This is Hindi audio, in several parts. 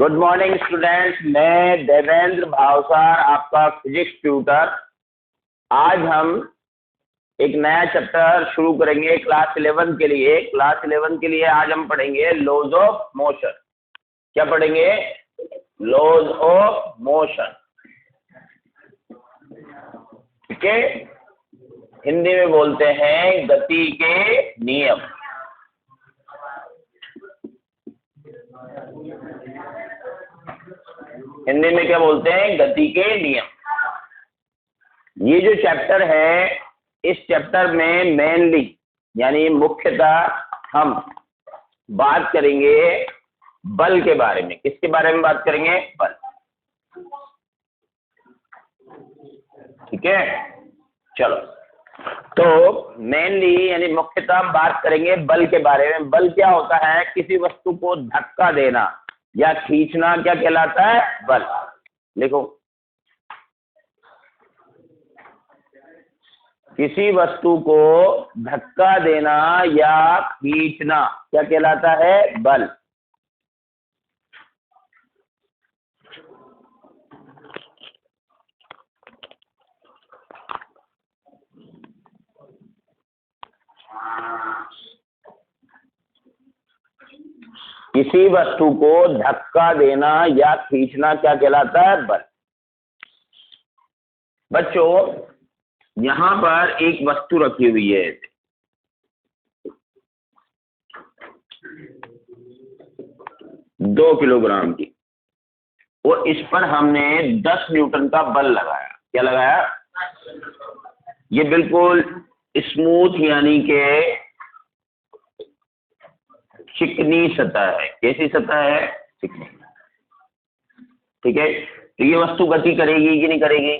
गुड मॉर्निंग स्टूडेंट्स, मैं देवेंद्र भावसार आपका फिजिक्स ट्यूटर। आज हम एक नया चैप्टर शुरू करेंगे क्लास 11 के लिए। क्लास 11 के लिए आज हम पढ़ेंगे लॉज ऑफ मोशन। क्या पढ़ेंगे? Laws of motion. ठीक है, हिंदी में बोलते हैं गति के नियम। हिंदी में क्या बोलते हैं? गति के नियम। ये जो चैप्टर है, इस चैप्टर में मेनली यानी मुख्यतः हम बात करेंगे बल के बारे में। किसके बारे में बात करेंगे? बल। ठीक है, चलो। तो मेनली यानी मुख्यतः हम बात करेंगे बल के बारे में। बल क्या होता है? किसी वस्तु को धक्का देना या खींचना क्या कहलाता है? बल। लिखो, किसी वस्तु को धक्का देना या खींचना क्या कहलाता है? बल। किसी वस्तु को धक्का देना या खींचना क्या कहलाता है? बल। बच्चों, यहां पर एक वस्तु रखी हुई है 2 किलोग्राम की, और इस पर हमने 10 न्यूटन का बल लगाया। क्या लगाया? ये बिल्कुल स्मूथ यानी के चिकनी सतह है। कैसी सतह है? चिकनी। ठीक है, तो ये वस्तु गति करेगी कि नहीं करेगी?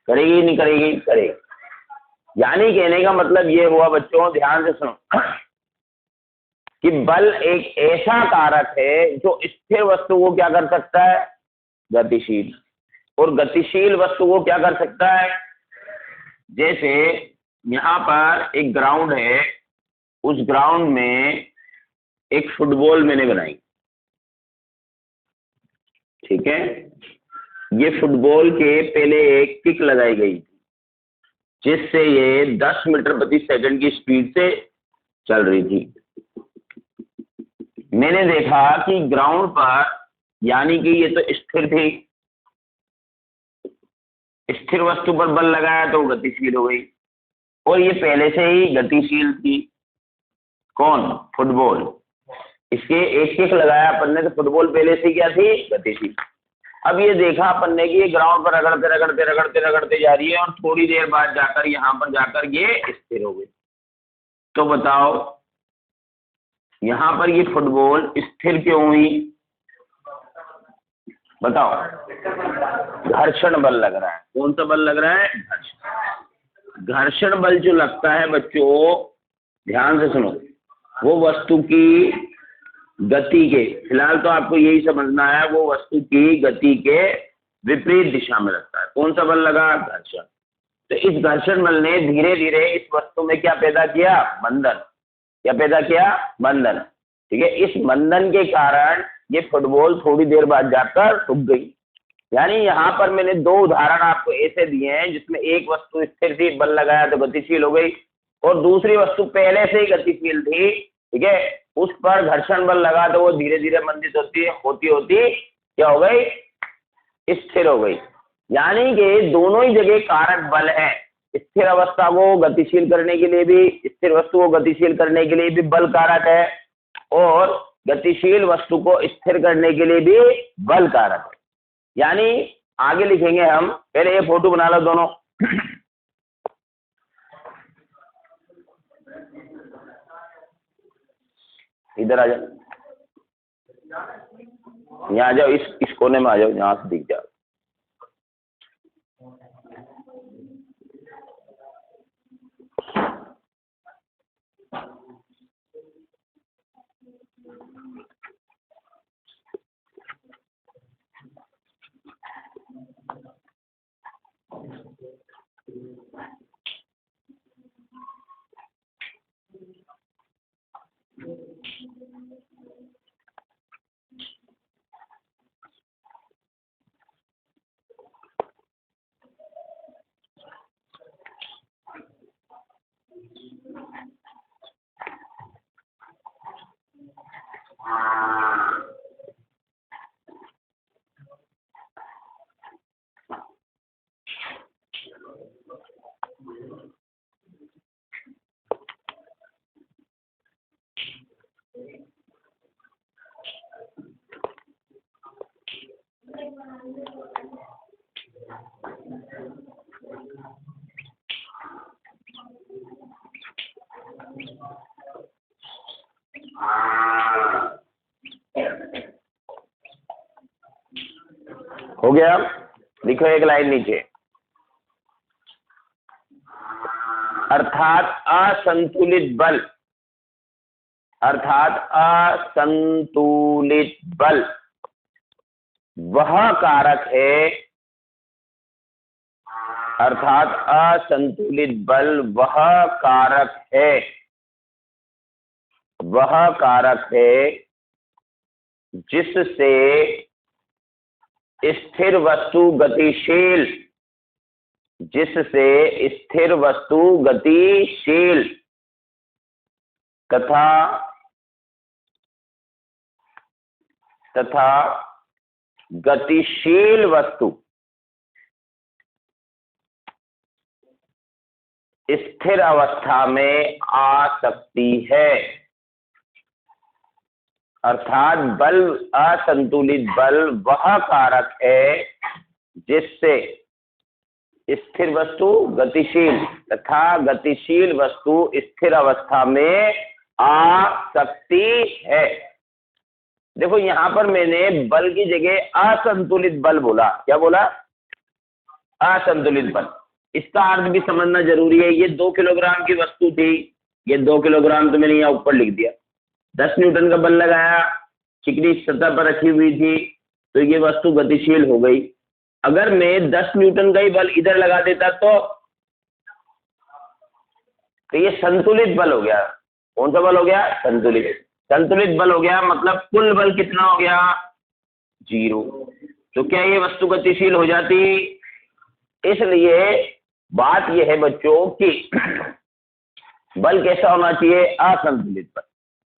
करेगी नहीं करेगी? करेगी। यानी कहने का मतलब ये हुआ बच्चों, ध्यान से सुनो, कि बल एक ऐसा कारक है जो स्थिर वस्तु को क्या कर सकता है? गतिशील। और गतिशील वस्तु को क्या कर सकता है? जैसे यहां पर एक ग्राउंड है, उस ग्राउंड में एक फुटबॉल मैंने बनाई। ठीक है, ये फुटबॉल के पहले एक किक लगाई गई जिससे ये 10 मीटर प्रति सेकंड की स्पीड से चल रही थी। मैंने देखा कि ग्राउंड पर, यानी कि ये तो स्थिर थी, स्थिर वस्तु पर बल लगाया तो गतिशील हो गई, और ये पहले से ही गतिशील थी। कौन? फुटबॉल। इसके एक किक लगाया अपन ने तो फुटबॉल पहले से क्या थी? गतिशील। अब ये देखा अपन ने कि ये ग्राउंड पर रगड़ते रगड़ते रगड़ते रगड़ते जा रही है, और थोड़ी देर बाद जाकर यहाँ पर जाकर ये स्थिर हो गई। तो बताओ, यहाँ पर ये फुटबॉल स्थिर क्यों हुई? बताओ। घर्षण बल लग रहा है। कौन सा बल लग रहा है? घर्षण। घर्षण बल जो लगता है बच्चों, ध्यान से सुनो, वो वस्तु की गति के, फिलहाल तो आपको यही समझना है, वो वस्तु की गति के विपरीत दिशा में लगता है। कौन सा बल लगा? घर्षण। तो इस घर्षण बल ने धीरे धीरे इस वस्तु में क्या पैदा किया? बंधन। क्या पैदा किया? बंधन। ठीक है, इस बंधन के कारण ये फुटबॉल थोड़ी देर बाद जाकर रुक गई। यानी यहाँ पर मैंने 2 उदाहरण आपको ऐसे दिए हैं जिसमें एक वस्तु स्थिर थी, बल लगाया तो गतिशील हो गई, और दूसरी वस्तु पहले से ही गतिशील थी। ठीक है, उस पर घर्षण बल लगा तो वो धीरे धीरे मंदित होती होती क्या हो गई? स्थिर हो गई। यानी कि दोनों ही जगह कारक बल है। स्थिर अवस्था को गतिशील करने के लिए भी, स्थिर वस्तु को गतिशील करने के लिए भी बल कारक है, और गतिशील वस्तु को स्थिर करने के लिए भी बल कारक है। यानी आगे लिखेंगे हम, पहले ये फोटो बना लो दोनों। इधर आ जाओ, यहाँ आ जाओ, इस कोने में आ जाओ, यहाँ से दिख जाओ। हो गया। लिखो एक लाइन नीचे। अर्थात असंतुलित बल, अर्थात असंतुलित बल वह कारक है, अर्थात असंतुलित बल वह कारक है, वह कारक है जिससे स्थिर वस्तु गतिशील, जिससे स्थिर वस्तु गतिशील तथा गतिशील वस्तु स्थिर अवस्था में आ सकती है। अर्थात बल, असंतुलित बल वह कारक है जिससे स्थिर वस्तु गतिशील तथा गतिशील वस्तु स्थिर अवस्था में आ सकती है। देखो यहां पर मैंने बल की जगह असंतुलित बल बोला। क्या बोला? असंतुलित बल। इसका अर्थ भी समझना जरूरी है। ये 2 किलोग्राम की वस्तु थी, ये 2 किलोग्राम तो मैंने यहाँ ऊपर लिख दिया। 10 न्यूटन का बल लगाया, चिकनी सतह पर रखी हुई थी, तो ये वस्तु गतिशील हो गई। अगर मैं 10 न्यूटन का ही बल इधर लगा देता तो ये संतुलित बल हो गया। कौन सा बल हो गया? संतुलित। संतुलित बल हो गया मतलब कुल बल कितना हो गया? 0। तो क्या ये वस्तु गतिशील हो जाती? इसलिए बात यह है बच्चों कि बल कैसा होना चाहिए? असंतुलित बल।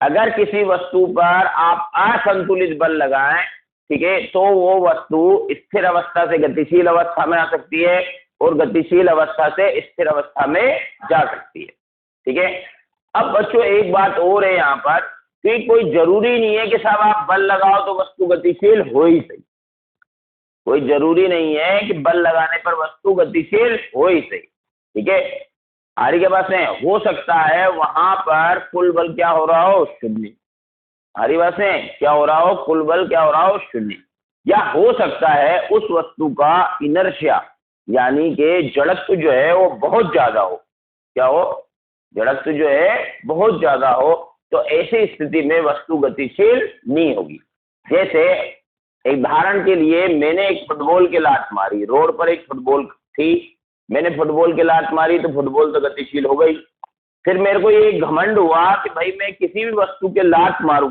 अगर किसी वस्तु पर आप असंतुलित बल लगाएं, ठीक है, तो वो वस्तु स्थिर अवस्था से गतिशील अवस्था में आ सकती है और गतिशील अवस्था से स्थिर अवस्था में जा सकती है। ठीक है। अब बच्चों एक बात और है यहाँ पर कि कोई जरूरी नहीं है कि साहब आप बल लगाओ तो वस्तु गतिशील हो ही सही। कोई जरूरी नहीं है कि बल लगाने पर वस्तु गतिशील हो ही सही। ठीक है। आरी के पास में हो सकता है वहां पर कुल बल क्या हो रहा हो? 0। हमारी बात है क्या हो रहा हो? कुल बल क्या हो रहा हो? 0। या हो सकता है उस वस्तु का इनर्शिया यानी कि जड़त्व जो है वो बहुत ज्यादा हो। क्या हो? जड़त्व जो है बहुत ज्यादा हो। तो ऐसी स्थिति में वस्तु गतिशील नहीं होगी। जैसे एक उदाहरण के लिए मैंने एक फुटबॉल की लात मारी, रोड पर एक फुटबॉल थी, मैंने फुटबॉल की लात मारी तो फुटबॉल तो गतिशील हो गई। फिर मेरे को ये घमंड हुआ कि भाई मैं किसी भी वस्तु के लात मारूं,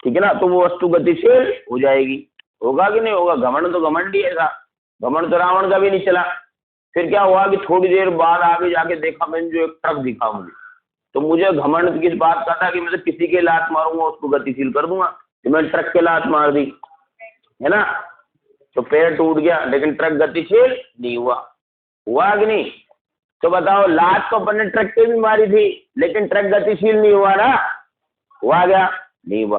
ठीक है ना, तो वो वस्तु गतिशील हो जाएगी। होगा कि नहीं होगा? घमंड तो घमंड ही है। घमंड तो रावण का भी नहीं चला। फिर क्या हुआ कि थोड़ी देर बाद आगे जाके देखा मैंने, जो एक ट्रक दिखा मुझे, तो मुझे घमंड किस बात का था कि मैं तो किसी के लात मारूंगा उसको गतिशील कर दूंगा। तो मैंने ट्रक के लात मार दी, है ना, तो पैर टूट गया, लेकिन ट्रक गतिशील नहीं हुआ। हुआ कि नहीं? तो बताओ, लात तो अपन ने ट्रक पे भी मारी थी लेकिन ट्रक गतिशील नहीं हुआ ना? हुआ क्या? नहीं हुआ।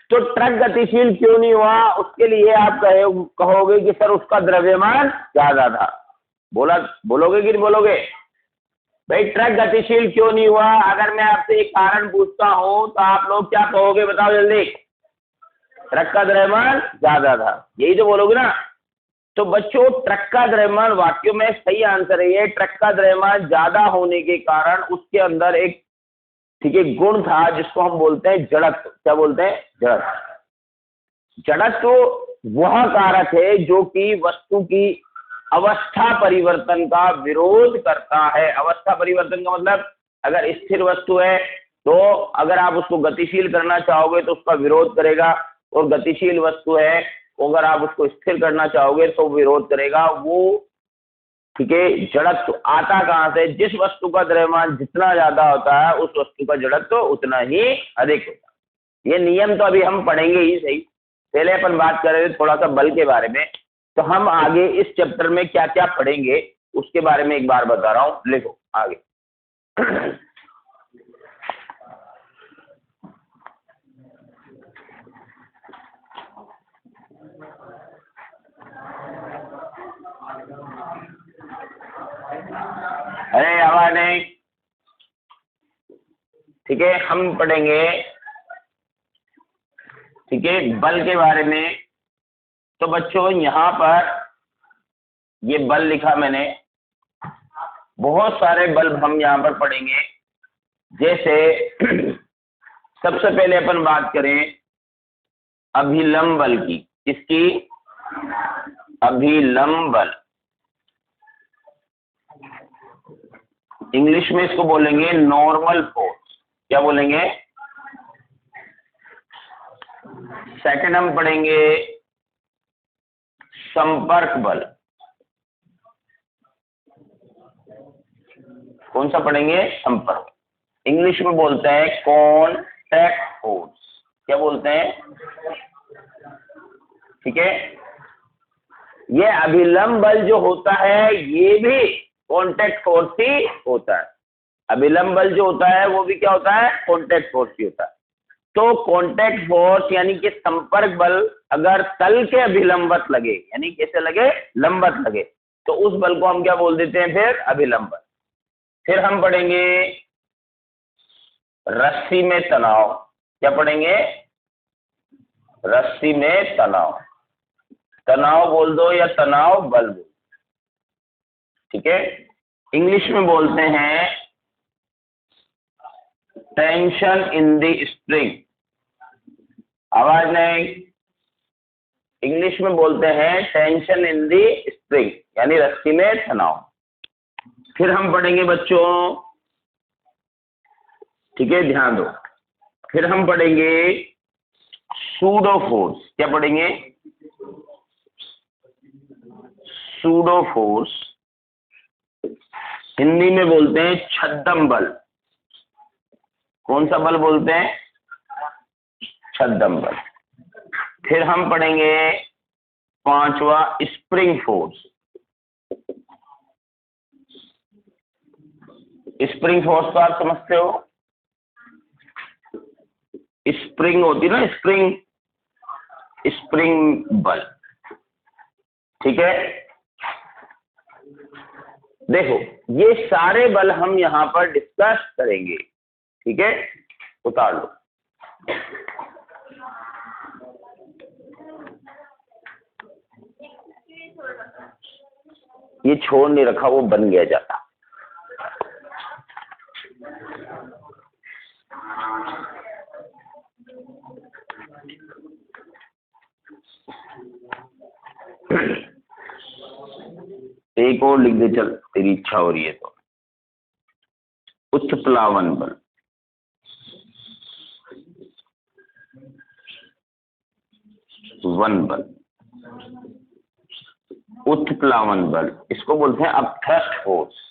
तो ट्रक गतिशील क्यों नहीं हुआ? उसके लिए आप कहोगे कि सर उसका द्रव्यमान ज्यादा था। बोलोगे कि नहीं बोलोगे? भाई ट्रक गतिशील क्यों नहीं हुआ? अगर मैं आपसे एक कारण पूछता हूं तो आप लोग क्या कहोगे? बताओ जल्दी। ट्रक का द्रव्यमान ज्यादा था, यही तो बोलोगे ना। तो बच्चों ट्रक का द्रव्यमान वाक्यों में सही आंसर है। ट्रक का द्रव्यमान ज्यादा होने के कारण उसके अंदर एक, ठीक है, गुण था जिसको हम बोलते हैं जड़त्व। क्या बोलते हैं? जड़त्व। जड़त्व वह कारक है जो कि वस्तु की अवस्था परिवर्तन का विरोध करता है। अवस्था परिवर्तन का मतलब अगर स्थिर वस्तु है तो अगर आप उसको गतिशील करना चाहोगे तो उसका विरोध करेगा, और गतिशील वस्तु है अगर आप उसको स्थिर करना चाहोगे तो विरोध करेगा वो। ठीक है। जड़त्व आता कहां से? जिस वस्तु का द्रव्यमान जितना ज्यादा होता है उस वस्तु का जड़त्व उतना ही अधिक होता है। ये नियम तो अभी हम पढ़ेंगे ही सही, पहले अपन बात कर रहे थे थोड़ा सा बल के बारे में। तो हम आगे इस चैप्टर में क्या क्या पढ़ेंगे उसके बारे में एक बार बता रहा हूँ, लिखो आगे। अरे आवाज नहीं, ठीक है। हम पढ़ेंगे, ठीक है, बल के बारे में। तो बच्चों यहाँ पर ये बल लिखा मैंने, बहुत सारे बल हम यहाँ पर पढ़ेंगे। जैसे सबसे पहले अपन बात करें अभिलंब बल की। किसकी? अभिलंब बल। इंग्लिश में इसको बोलेंगे नॉर्मल फोर्स। क्या बोलेंगे? सेकंड हम पढ़ेंगे संपर्क बल। कौन सा पढ़ेंगे? संपर्क। इंग्लिश में बोलते हैं कॉन्टैक्ट फोर्स। क्या बोलते हैं? ठीक है। ये अभिलंब बल जो होता है ये भी कॉन्टैक्ट फोर्स ही होता है। अभिलंब बल जो होता है वो भी क्या होता है? कॉन्टैक्ट फोर्स ही होता है। तो कॉन्टैक्ट फोर्स यानी कि संपर्क बल अगर तल के अभिलंबवत लगे, यानी कैसे लगे? लंबवत लगे, तो उस बल को हम क्या बोल देते हैं? फिर अभिलंब बल। फिर हम पढ़ेंगे रस्सी में तनाव। क्या पढ़ेंगे? रस्सी में तनाव। तनाव बोल दो या तनाव बल बोल, ठीक है। इंग्लिश में बोलते हैं टेंशन इन द स्प्रिंग। आवाज नहीं। इंग्लिश में बोलते हैं टेंशन इन द स्प्रिंग, यानी रस्सी में तनाव। फिर हम पढ़ेंगे बच्चों, ठीक है, ध्यान दो। फिर हम पढ़ेंगे सूडो फोर्स। क्या पढ़ेंगे? Pseudo force. हिंदी में बोलते हैं छद्म बल। कौन सा बल बोलते हैं? छद्म बल। फिर हम पढ़ेंगे पांचवा स्प्रिंग फोर्स। स्प्रिंग फोर्स तो आप समझते हो, स्प्रिंग होती है ना, स्प्रिंग, स्प्रिंग बल, ठीक है। देखो ये सारे बल हम यहां पर डिस्कस करेंगे, ठीक है। उतार लो। ये छोड़ नहीं रखा, वो बन गया जाता। एक और लिख दे, चल तेरी इच्छा हो रही है तो। उत्प्लावन बल। वन बल, उत्प्लावन बल, इसको बोलते हैं अपथ्रस्ट फोर्स।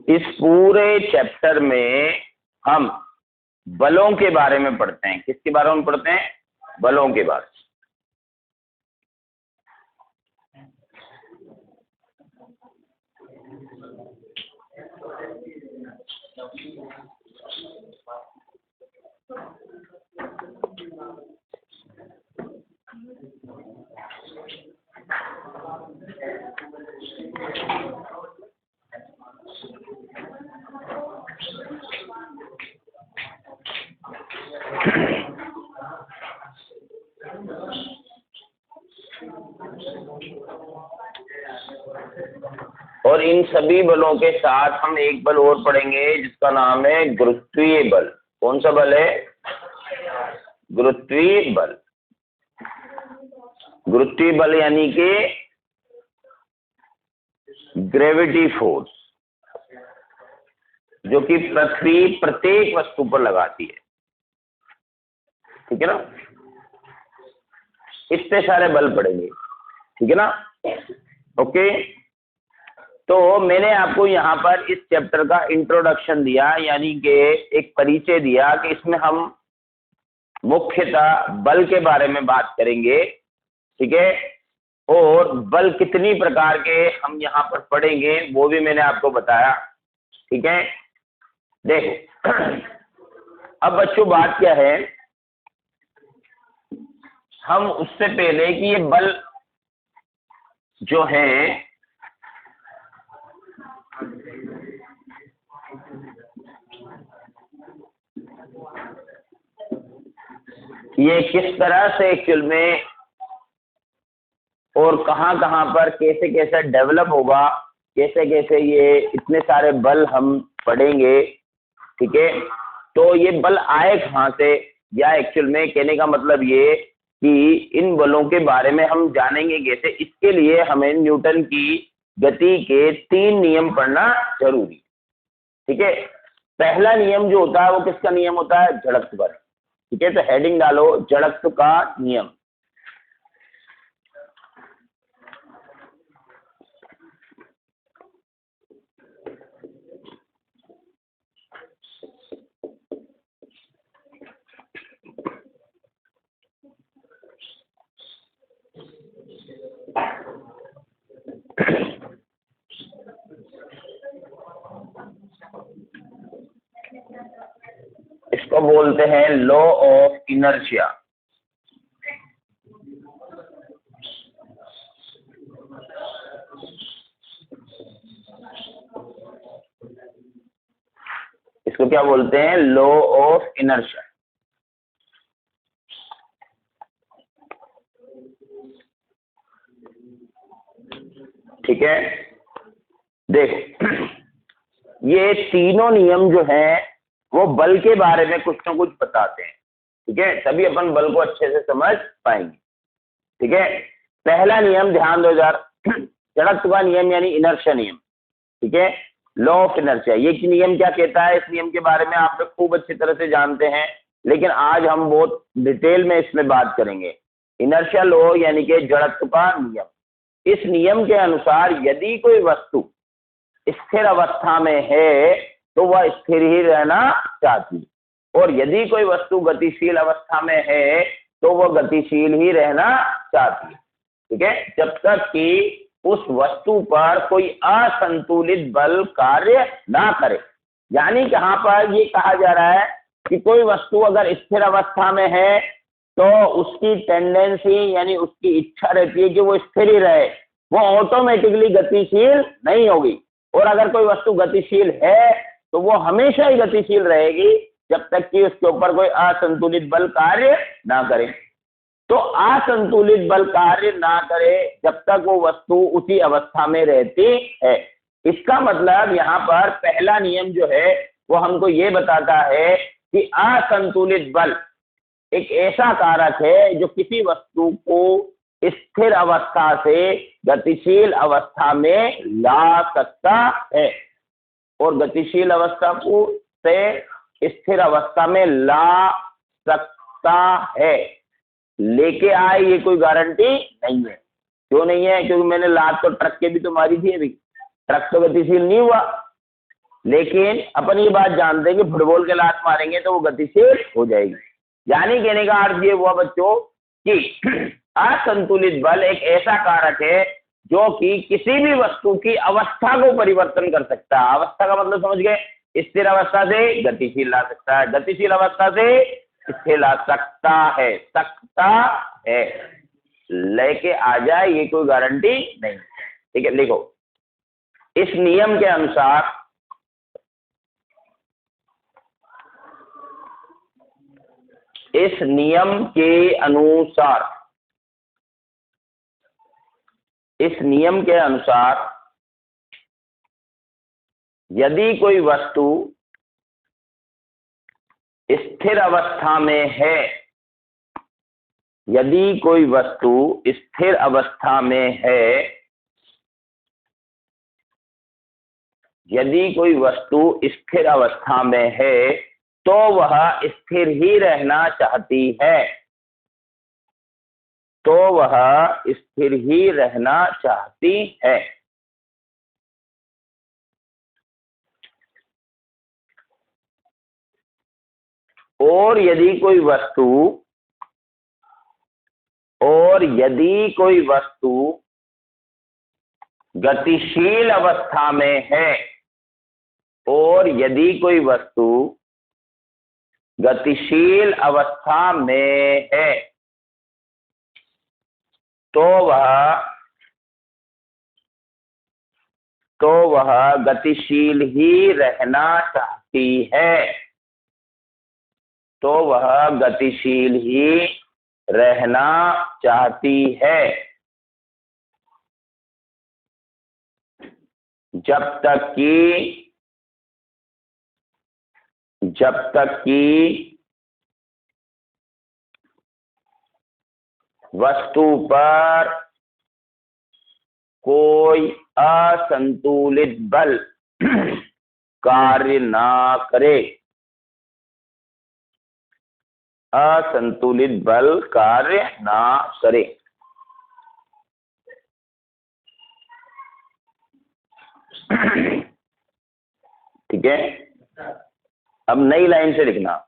इस पूरे चैप्टर में हम बलों के बारे में पढ़ते हैं। किसके बारे में पढ़ते हैं? बलों के बारे में। इन सभी बलों के साथ हम एक बल और पढ़ेंगे जिसका नाम है गुरुत्वीय बल। कौन सा बल है? गुरुत्वीय बल। गुरुत्वीय बल यानी कि ग्रेविटी फोर्स, जो कि पृथ्वी प्रत्येक वस्तु पर लगाती है। ठीक है ना? इतने सारे बल पड़ेंगे। ठीक है ना? ओके, तो मैंने आपको यहाँ पर इस चैप्टर का इंट्रोडक्शन दिया, यानी कि एक परिचय दिया कि इसमें हम मुख्यतः बल के बारे में बात करेंगे। ठीक है, और बल कितनी प्रकार के हम यहाँ पर पढ़ेंगे वो भी मैंने आपको बताया। ठीक है, देखो अब बच्चों बात क्या है, हम उससे पहले कि ये बल जो है ये किस तरह से एक्चुअल में और कहाँ कहाँ पर कैसे कैसे डेवलप होगा, कैसे कैसे ये इतने सारे बल हम पढ़ेंगे। ठीक है, तो ये बल आए कहाँ से, या एक्चुअल में कहने का मतलब ये कि इन बलों के बारे में हम जानेंगे कैसे, इसके लिए हमें न्यूटन की गति के 3 नियम पढ़ना जरूरी। ठीक है, पहला नियम जो होता है वो किसका नियम होता है? जड़त्व का। ठीक है, तो हेडिंग डालो जड़त्व का नियम। इसको बोलते हैं लॉ ऑफ इनर्शिया। इसको क्या बोलते हैं? Law of inertia. ठीक है, देखो ये तीनों नियम जो हैं वो बल के बारे में कुछ ना कुछ बताते हैं। ठीक है, तभी अपन बल को अच्छे से समझ पाएंगे। ठीक है, पहला नियम ध्यान दो यार, जड़त्व का नियम यानी इनर्शिया नियम। ठीक है, लॉ ऑफ इनर्शिया, ये नियम क्या कहता है? इस नियम के बारे में आप लोग खूब अच्छी तरह से जानते हैं, लेकिन आज हम बहुत डिटेल में इसमें बात करेंगे। इनर्शिया लॉ यानी कि जड़त्व का नियम। इस नियम के अनुसार यदि कोई वस्तु स्थिर अवस्था में है तो वह स्थिर ही रहना चाहती है, और यदि कोई वस्तु गतिशील अवस्था में है तो वह गतिशील ही रहना चाहती है। ठीक है, जब तक कि उस वस्तु पर कोई असंतुलित बल कार्य ना करे। यानी यहाँ पर ये कहा जा रहा है कि कोई वस्तु अगर स्थिर अवस्था में है तो उसकी टेंडेंसी यानी उसकी इच्छा रहती है कि वो स्थिर ही रहे, वो ऑटोमेटिकली गतिशील नहीं होगी। और अगर कोई वस्तु गतिशील है तो वो हमेशा ही गतिशील रहेगी जब तक कि उसके ऊपर कोई असंतुलित बल कार्य ना करे। तो असंतुलित बल कार्य ना करे जब तक वो वस्तु उसी अवस्था में रहती है। इसका मतलब यहाँ पर पहला नियम जो है वो हमको ये बताता है कि असंतुलित बल एक ऐसा कारक है जो किसी वस्तु को स्थिर अवस्था से गतिशील अवस्था में ला सकता है, और गतिशील अवस्था को से स्थिर अवस्था में ला सकता है। लेके आए ये कोई गारंटी नहीं है। क्यों नहीं है? क्योंकि मैंने लात तो ट्रक के भी तो मारी थी अभी, ट्रक तो गतिशील नहीं हुआ। लेकिन अपन ये बात जानते हैं कि फुटबॉल के लात मारेंगे तो वो गतिशील हो जाएगी। यानी कहने का अर्थ ये हुआ बच्चों कि असंतुलित बल एक ऐसा कारक है जो कि किसी भी वस्तु की अवस्था को परिवर्तन कर सकता है। अवस्था का मतलब समझ गए? स्थिर अवस्था से गतिशील ला सकता है, गतिशील अवस्था से स्थिर ला सकता है, लेके आ जाए ये कोई गारंटी नहीं। ठीक है, लिखो इस नियम के अनुसार इस नियम के अनुसार यदि कोई वस्तु स्थिर अवस्था में है, यदि कोई वस्तु स्थिर अवस्था में है, यदि कोई वस्तु स्थिर अवस्था में है तो वह स्थिर ही रहना चाहती है, तो वह स्थिर ही रहना चाहती है। और यदि कोई वस्तु गतिशील अवस्था में है, और यदि कोई वस्तु गतिशील अवस्था में है तो वह गतिशील ही रहना चाहती है, तो वह गतिशील ही रहना चाहती है, जब तक कि वस्तु पर कोई असंतुलित बल कार्य ना करे, असंतुलित बल कार्य ना करे। ठीक है, अब नई लाइन से लिखना।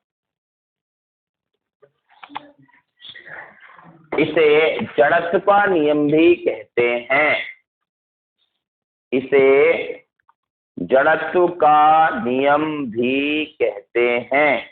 इसे जड़त्व का नियम भी कहते हैं, इसे जड़त्व का नियम भी कहते हैं।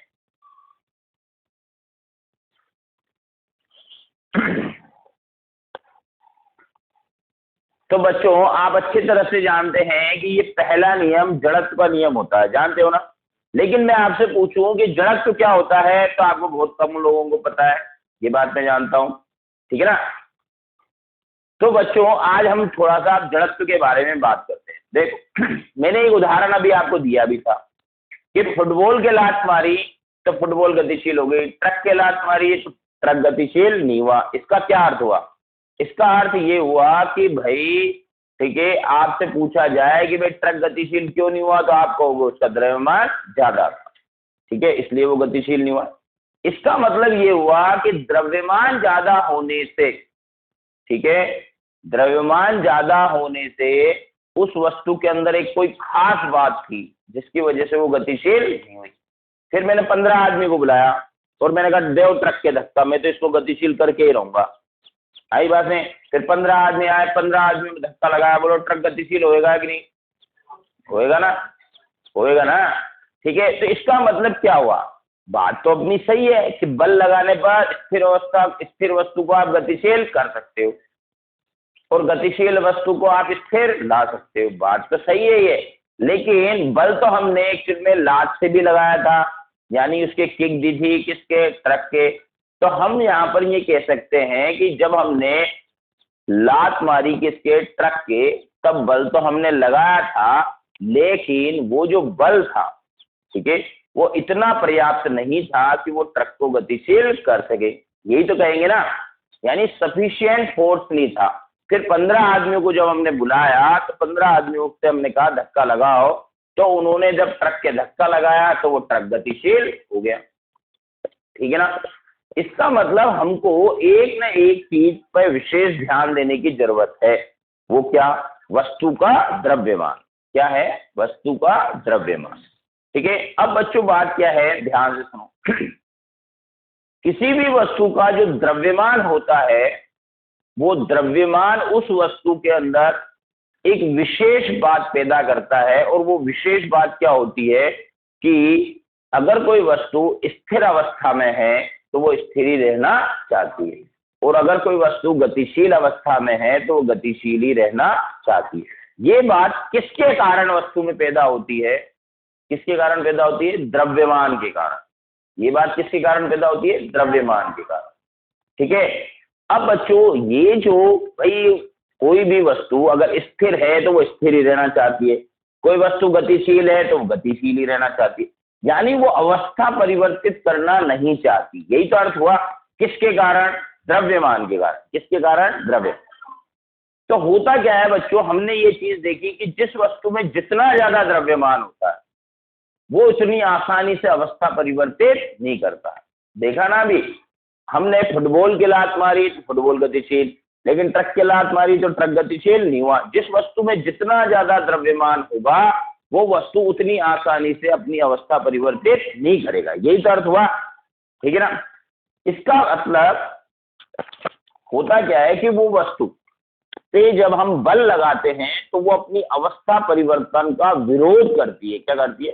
तो बच्चों आप अच्छी तरह से जानते हैं कि ये पहला नियम जड़त्व का नियम होता है, जानते हो ना। लेकिन मैं आपसे पूछूं कि जड़त्व क्या होता है, तो आपको बहुत कम लोगों को पता है, ये बात मैं जानता हूं, ठीक है ना। तो बच्चों आज हम थोड़ा सा जड़त्व के बारे में बात करते हैं। देखो मैंने एक उदाहरण अभी आपको दिया भी था कि फुटबॉल के लात मारी तो फुटबॉल गतिशील हो गई, ट्रक के लात मारी तो ट्रक गतिशील नहीं हुआ। इसका क्या अर्थ हुआ? इसका अर्थ ये हुआ कि भाई ठीक है, आपसे पूछा जाए कि भाई ट्रक गतिशील क्यों नहीं हुआ, तो आप कहोगे उसका द्रव्यमान ज्यादा था, ठीक है, इसलिए वो गतिशील नहीं हुआ। इसका मतलब ये हुआ कि द्रव्यमान ज्यादा होने से, ठीक है, द्रव्यमान ज्यादा होने से उस वस्तु के अंदर एक कोई खास बात थी जिसकी वजह से वो गतिशील नहीं हुई। फिर मैंने 15 आदमी को बुलाया और मैंने कहा देव ट्रक के धक्का, मैं तो इसको गतिशील करके ही रहूंगा। आई बात है। फिर 15 आदमी आए, 15 आदमी में धक्का लगाया, बोलो ट्रक गतिशील होएगा कि नहीं? होएगा ना, होएगा ना, ठीक है। तो इसका मतलब क्या हुआ? बात तो अपनी सही है कि बल लगाने पर स्थिर वस्तु को आप गतिशील कर सकते हो और गतिशील वस्तु को आप स्थिर ला सकते हो, बात तो सही है ये। लेकिन बल तो हमने एक्चुअल में लात से भी लगाया था, यानी उसके किक दी थी किसके? ट्रक के। तो हम यहाँ पर ये कह सकते हैं कि जब हमने लात मारी किसके? ट्रक के, तब बल तो हमने लगाया था, लेकिन वो जो बल था, ठीक है, वो इतना पर्याप्त नहीं था कि वो ट्रक को गतिशील कर सके, यही तो कहेंगे ना, यानी सफिशिएंट फोर्स नहीं था। फिर 15 आदमियों को जब हमने बुलाया तो 15 आदमियों से हमने कहा धक्का लगाओ, तो उन्होंने जब ट्रक के धक्का लगाया तो वो ट्रक गतिशील हो गया, ठीक है ना। इसका मतलब हमको एक न एक चीज पर विशेष ध्यान देने की जरूरत है। वो क्या? वस्तु का द्रव्यमान। क्या है? वस्तु का द्रव्यमान, ठीक है। अब बच्चों बात क्या है, ध्यान से सुनो। किसी भी वस्तु का जो द्रव्यमान होता है, वो द्रव्यमान उस वस्तु के अंदर एक विशेष बात पैदा करता है, और वो विशेष बात क्या होती है कि अगर कोई वस्तु स्थिर अवस्था में है तो वो स्थिर ही रहना चाहती है, और अगर कोई वस्तु गतिशील अवस्था में है तो वो गतिशील ही रहना चाहती है। ये बात किसके कारण वस्तु में पैदा होती है? किसके कारण पैदा होती है? द्रव्यमान के कारण। ये बात किसके कारण पैदा होती है? द्रव्यमान के कारण, ठीक है। अब बच्चों ये जो भाई कोई भी वस्तु अगर स्थिर है तो वो स्थिर ही रहना चाहती है, कोई वस्तु गतिशील है तो वो गतिशील ही रहना चाहती है, यानी वो अवस्था परिवर्तित करना नहीं चाहती। यही तो अर्थ हुआ। किसके कारण? द्रव्यमान के कारण। किसके कारण? द्रव्य। तो होता क्या है बच्चों, हमने ये चीज देखी कि जिस वस्तु में जितना ज्यादा द्रव्यमान होता है वो उतनी आसानी से अवस्था परिवर्तित नहीं करता। देखा ना, अभी हमने फुटबॉल की लात मारी तो फुटबॉल गतिशील, लेकिन ट्रक की लात मारी तो ट्रक गतिशील नहीं हुआ। जिस वस्तु में जितना ज्यादा द्रव्यमान होगा वो वस्तु उतनी आसानी से अपनी अवस्था परिवर्तित नहीं करेगा। यही तो अर्थ हुआ, ठीक है ना। इसका मतलब होता क्या है कि वो वस्तु पे जब हम बल लगाते हैं तो वो अपनी अवस्था परिवर्तन का विरोध करती है। क्या करती है?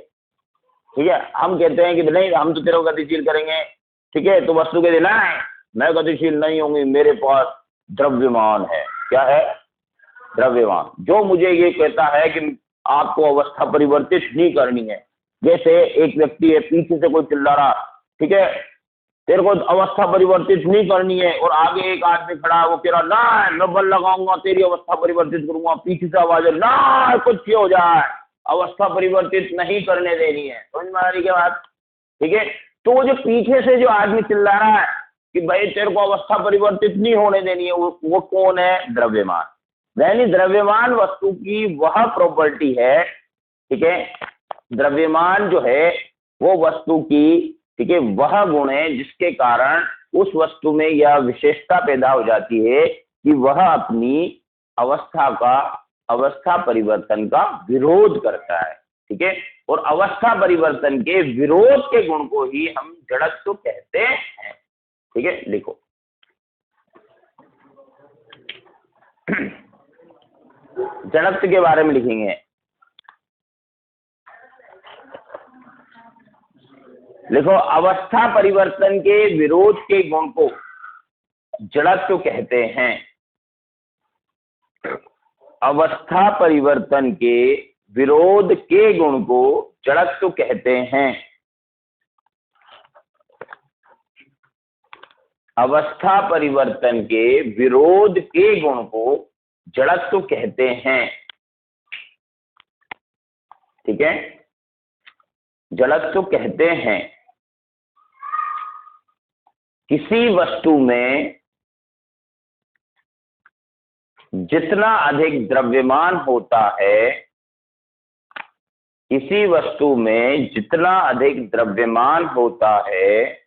ठीक है, हम कहते हैं कि नहीं हम तो तेरे को गतिशील करेंगे, ठीक है, तो वस्तु के देना है मैं गतिशील नहीं होंगी, मेरे पास द्रव्यमान है। क्या है? द्रव्यमान, जो मुझे ये कहता है कि आपको अवस्था परिवर्तित नहीं करनी है। जैसे एक व्यक्ति है, पीछे से कोई चिल्ला रहा, ठीक है, तेरे को अवस्था परिवर्तित नहीं करनी है, और आगे एक आदमी खड़ा है वो कह रहा ना मैं बल लगाऊंगा तेरी अवस्था परिवर्तित करूंगा। पीछे से आवाज है ना कुछ हो जाए, अवस्था परिवर्तित नहीं करने देनी है। समझ में आ रही क्या बात? ठीक है, तो वो जो पीछे से जो आदमी चिल्ला रहा है कि भाई तेरे को अवस्था परिवर्तित नहीं होने देनी है, वो कौन है? द्रव्यमान। यानी द्रव्यमान वस्तु की वह प्रॉपर्टी है, ठीक है, द्रव्यमान जो है वो वस्तु की, ठीक है, वह गुण है जिसके कारण उस वस्तु में यह विशेषता पैदा हो जाती है कि वह अपनी अवस्था परिवर्तन का विरोध करता है। ठीक है, और अवस्था परिवर्तन के विरोध के गुण को ही हम जड़त्व कहते हैं। ठीक है, लिखो जड़त्व के बारे में लिखेंगे। लिखो, अवस्था परिवर्तन के विरोध के गुण को जड़त्व कहते हैं। अवस्था परिवर्तन के विरोध के गुण को जड़त्व कहते हैं। अवस्था परिवर्तन के विरोध के गुण को जड़त्व कहते हैं। ठीक है, जड़त्व कहते हैं किसी वस्तु में जितना अधिक द्रव्यमान होता है, किसी वस्तु में जितना अधिक द्रव्यमान होता है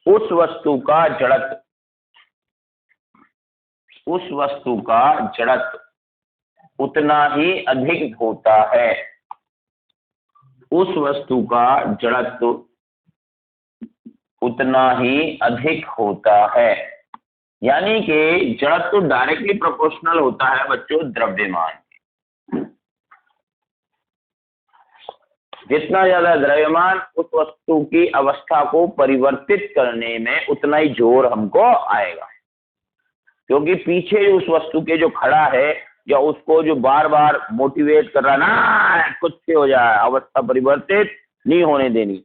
उस वस्तु का जड़त्व, उस वस्तु का जड़त्व उतना ही अधिक होता है। उस वस्तु का जड़त्व उतना ही अधिक होता है, यानी कि जड़त्व डायरेक्टली प्रोपोर्शनल होता है बच्चों द्रव्यमान। जितना ज्यादा द्रव्यमान उस वस्तु की अवस्था को परिवर्तित करने में उतना ही जोर हमको आएगा, क्योंकि पीछे उस वस्तु के जो खड़ा है या उसको जो बार बार मोटिवेट कर रहा ना कुछ से हो जाए, अवस्था परिवर्तित नहीं होने देनी,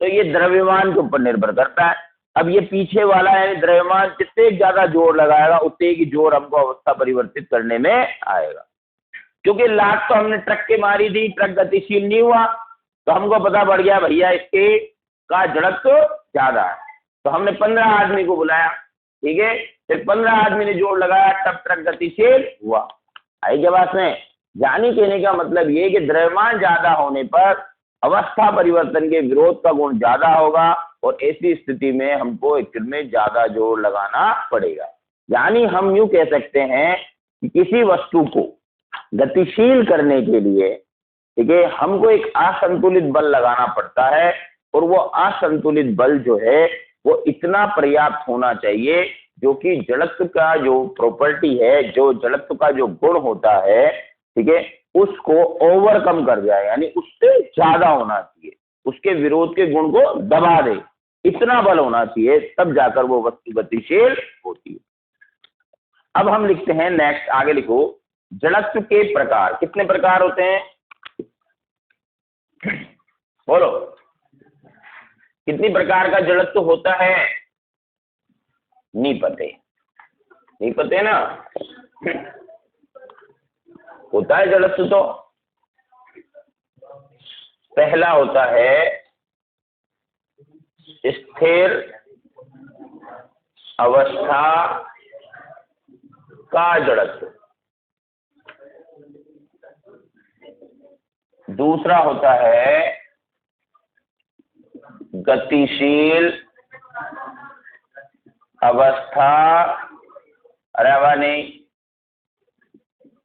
तो ये द्रव्यमान के ऊपर निर्भर करता है। अब ये पीछे वाला है द्रव्यमान जितने ज्यादा जोर लगाएगा उतने की जोर हमको अवस्था परिवर्तित करने में आएगा। क्योंकि लात तो हमने ट्रक के मारी थी, ट्रक गतिशील नहीं हुआ, तो हमको पता पड़ गया भैया इसके का जड़त्व ज्यादा है, तो हमने 15 आदमी को बुलाया। ठीक है, फिर 15 आदमी ने जोर लगाया तब ट्रक गतिशील हुआ। आई जब में यानी कहने का मतलब ये कि द्रव्यमान ज्यादा होने पर अवस्था परिवर्तन के विरोध का गुण ज्यादा होगा, और ऐसी स्थिति में हमको एक में ज्यादा जोर लगाना पड़ेगा। यानी हम यूं कह सकते हैं कि किसी वस्तु को गतिशील करने के लिए, ठीक है, हमको एक असंतुलित बल लगाना पड़ता है, और वो असंतुलित बल जो है वो इतना पर्याप्त होना चाहिए जो कि जड़त्व का जो प्रॉपर्टी है, जो जड़त्व का जो गुण होता है, ठीक है, उसको ओवरकम कर जाए, यानी उससे ज्यादा होना चाहिए, उसके विरोध के गुण को दबा दे, इतना बल होना चाहिए, तब जाकर वो वस्तु गतिशील होती है। अब हम लिखते हैं नेक्स्ट, आगे लिखो, जड़त्व के प्रकार। कितने प्रकार होते हैं? बोलो, कितनी प्रकार का जड़त्व होता है? नहीं पते ना? होता है जड़त्व तो, पहला होता है स्थिर अवस्था का जड़त्व, दूसरा होता है गतिशील अवस्था, अरे हवा नहीं,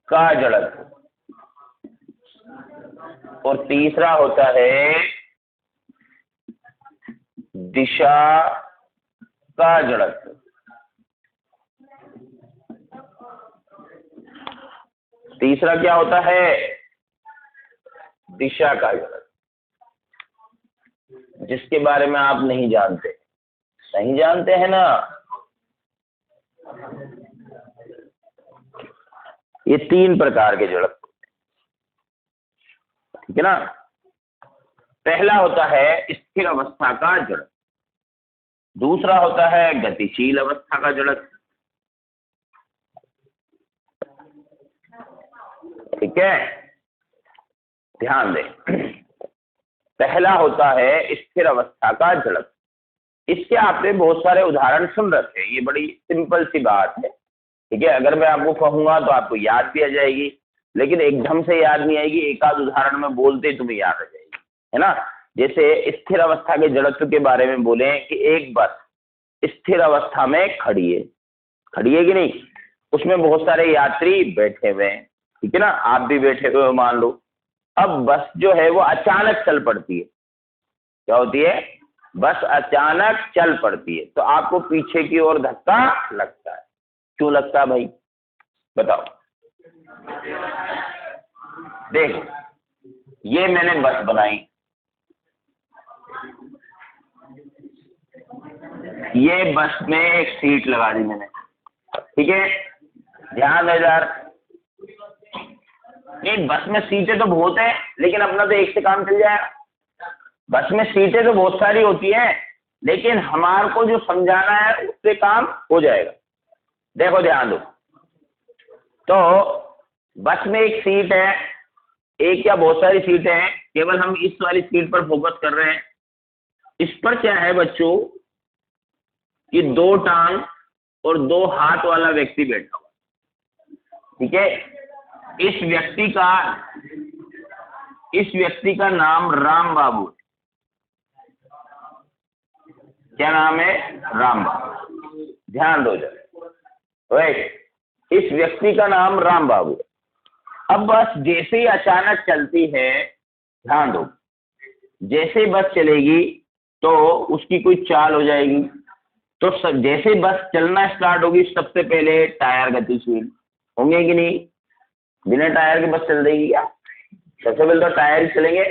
का जड़त्व, और तीसरा होता है दिशा का जड़त्व। तीसरा क्या होता है? दिशा का जड़त्व, जिसके बारे में आप नहीं जानते हैं ना। ये 3 प्रकार के जड़त्व, ठीक है ना। पहला होता है स्थिर अवस्था का जड़त्व, दूसरा होता है गतिशील अवस्था का जड़त्व, ठीक है, ध्यान दें। पहला होता है स्थिर अवस्था का जड़त्व। इसके आपने बहुत सारे उदाहरण सुन रखे, ये बड़ी सिंपल सी बात है, ठीक है। अगर मैं आपको कहूंगा तो आपको याद भी आ जाएगी, लेकिन एकदम से याद नहीं आएगी, एक आध उदाहरण में बोलते ही तुम्हें याद आ जाएगी, है ना। जैसे स्थिर अवस्था के जड़त्व के बारे में बोले कि एक बस स्थिर अवस्था में खड़ी है कि नहीं, उसमें बहुत सारे यात्री बैठे हुए हैं, ठीक है ना, आप भी बैठे हुए हो मान लो। अब बस जो है वो अचानक चल पड़ती है। क्या होती है? बस अचानक चल पड़ती है, तो आपको पीछे की ओर धक्का लगता है। क्यों लगता है भाई, बताओ। देखो, ये मैंने बस बनाई, ये बस में एक सीट लगा दी मैंने, ठीक है, ध्यान दे यार। नहीं, बस में सीटें तो बहुत है, लेकिन अपना तो एक से काम चल जाएगा। बस में सीटें तो बहुत सारी होती हैं, लेकिन हमारे को जो समझाना है उससे काम हो जाएगा। देखो ध्यान दो, तो बस में एक सीट है, एक या बहुत सारी सीटें हैं, केवल हम इस वाली सीट पर फोकस कर रहे हैं। इस पर क्या है बच्चों, कि 2 टांग और 2 हाथ वाला व्यक्ति बैठा हुआ, ठीक है। इस व्यक्ति का नाम राम बाबू है। क्या नाम है? राम बाबू। ध्यान दो जरा, राइट, इस व्यक्ति का नाम राम बाबू है। अब बस जैसे ही अचानक चलती है, ध्यान दो, जैसे बस चलेगी तो उसकी कोई चाल हो जाएगी। तो जैसे बस चलना स्टार्ट होगी, सबसे पहले टायर गतिशील होंगे कि नहीं? बिना टायर के बस चल देगी क्या? सबसे पहले तो टायर चलेंगे,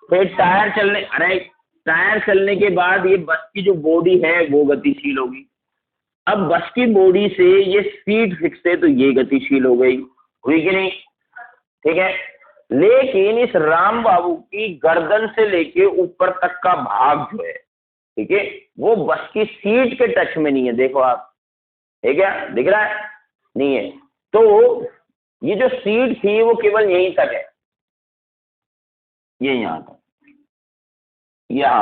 फिर टायर चलने के बाद ये बस की जो बॉडी है वो गतिशील होगी। अब बस की बॉडी से ये सीट फिक्स है, तो ये गतिशील हो गई, हुई कि नहीं? ठीक है। लेकिन इस राम बाबू की गर्दन से लेके ऊपर तक का भाग जो है, ठीक है, वो बस की सीट के टच में नहीं है। देखो आप, है क्या दिख रहा है? नहीं है। तो ये जो सीट थी वो केवल यहीं तक है, ये यहां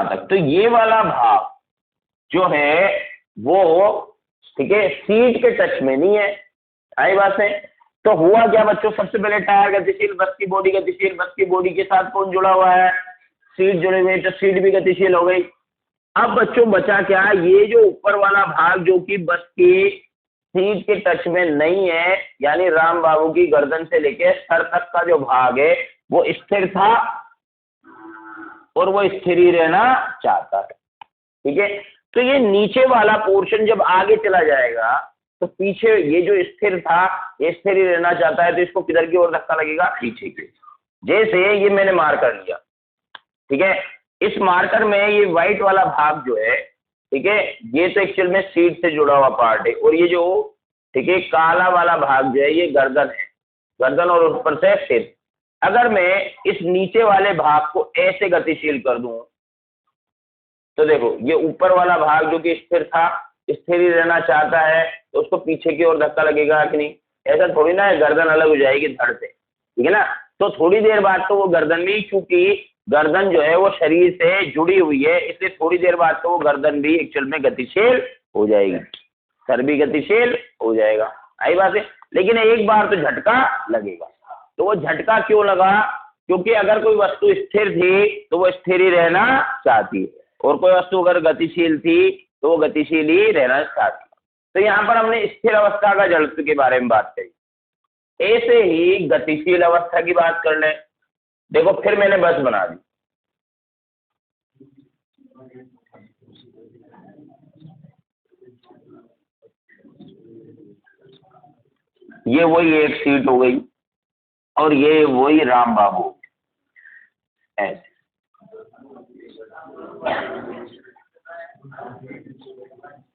तक। तो ये वाला भाग जो है वो, ठीक है, सीट के टच में नहीं है। आई बात है? तो हुआ क्या बच्चों, सबसे पहले टायर गतिशील, बस की बॉडी गतिशील, बस की बॉडी के साथ कौन जुड़ा हुआ है? सीट जुड़े हुए, तो सीट भी गतिशील हो गई। अब बच्चों बचा क्या? ये जो ऊपर वाला भाग जो कि बस की सीट के टच में नहीं है, यानी राम बाबू की गर्दन से लेके सर तक का जो भाग है वो स्थिर था और वो स्थिर ही रहना चाहता है, ठीक है। तो ये नीचे वाला पोर्शन जब आगे चला जाएगा तो पीछे ये जो स्थिर था ये स्थिर ही रहना चाहता है, तो इसको किधर की ओर धक्का लगेगा? पीछे की। जैसे ये मैंने मार्कर लिया, ठीक है, इस मार्कर में ये व्हाइट वाला भाग जो है, ठीक है, ये तो एक्चुअल में सीट से जुड़ा हुआ पार्ट है, और ये जो, ठीक है, काला वाला भाग जो है ये गर्दन है, गर्दन और ऊपर से सिर। अगर मैं इस नीचे वाले भाग को ऐसे गतिशील कर दूं तो देखो ये ऊपर वाला भाग जो कि स्थिर था, स्थिर ही रहना चाहता है, तो उसको पीछे की ओर धक्का लगेगा कि नहीं? ऐसा थोड़ी ना है गर्दन अलग हो जाएगी धड़ से, ठीक है ना। तो थोड़ी देर बाद तो वो गर्दन में, चूंकि गर्दन जो है वो शरीर से जुड़ी हुई है, इसलिए थोड़ी देर बाद तो वो गर्दन भी एक्चुअल में गतिशील हो जाएगी, सर भी गतिशील हो जाएगा। आई बात है। लेकिन एक बार तो झटका लगेगा। तो वो झटका क्यों लगा? क्योंकि अगर कोई वस्तु स्थिर थी तो वो स्थिर ही रहना चाहती है, और कोई वस्तु अगर गतिशील थी तो वो गतिशील ही रहना चाहती है। तो यहाँ पर हमने स्थिर अवस्था का जड़त्व के बारे में बात करी। ऐसे ही गतिशील अवस्था की बात कर लें। देखो फिर मैंने बस बना दी, ये वही एक सीट हो गई और ये वही राम बाबू ऐसे।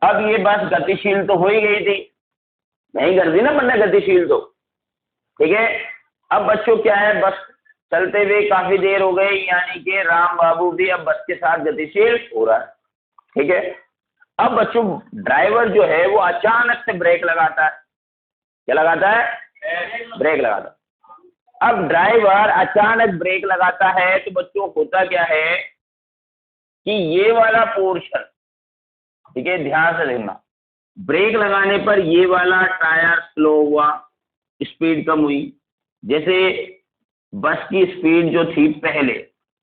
अब ये बस गतिशील तो हो ही गई थी, नहीं कर दी ना मैंने गतिशील तो, ठीक है। अब बच्चों क्या है, बस चलते हुए काफी देर हो गई, यानी कि राम बाबू भी अब बस के साथ गतिशील हो रहा है, ठीक है। अब बच्चों ड्राइवर जो है वो अचानक से ब्रेक लगाता है। क्या लगाता है? ब्रेक लगाता है। अब ड्राइवर अचानक ब्रेक लगाता है तो बच्चों होता क्या है कि ये वाला पोर्शन, ठीक है, ध्यान से देखना, ब्रेक लगाने पर ये वाला टायर स्लो हुआ, स्पीड कम हुई। जैसे बस की स्पीड जो थी पहले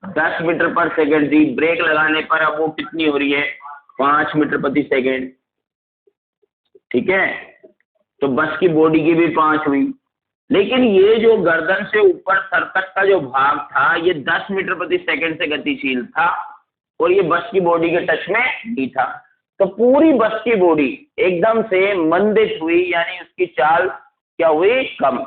10 मीटर पर सेकंड थी, ब्रेक लगाने पर अब वो कितनी हो रही है? 5 मीटर प्रति सेकंड, ठीक है। तो बस की बॉडी की भी 5 हुई, लेकिन ये जो गर्दन से ऊपर सर तक का जो भाग था ये 10 मीटर प्रति सेकंड से गतिशील था, और ये बस की बॉडी के टच में नहीं था। तो पूरी बस की बॉडी एकदम से मंदित हुई, यानी उसकी चाल क्या हुई? कम।